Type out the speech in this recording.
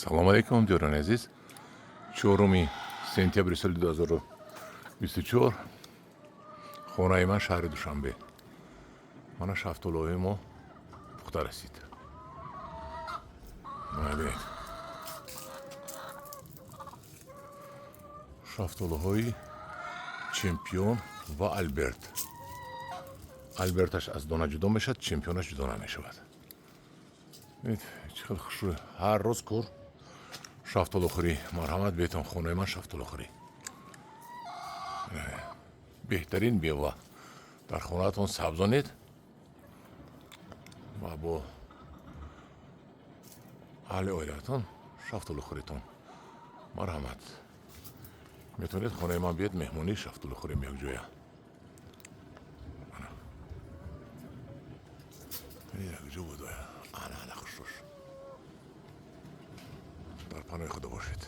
салом алейкум ҷӯрони азиз. 4 сентябри соли 2024 хонаи ман шаҳри Душанбе. Мана шафтолуҳои мо пухта расид. Бинед, шафтолуҳои чемпион ва Альберт. Альберташ аз дона ҷудо мешавад, чемпионаш ҷудо намешавад. Чӣ хел хушрӯй. Ҳар рӯз кор шафтолухӯрӣ. Марҳамат бетон, хонаи ман шафтолухӯрӣ. беҳтарин мева дар хонаатон сабзонед ва бо аҳли оилатон шафтолухӯритон. Марҳамат. метавонед хонаи ман биед меҳмонӣ шафтолухӯрем якҷоя. якҷо будоя. ана хушрӯш. дар паноҳи худо бошед.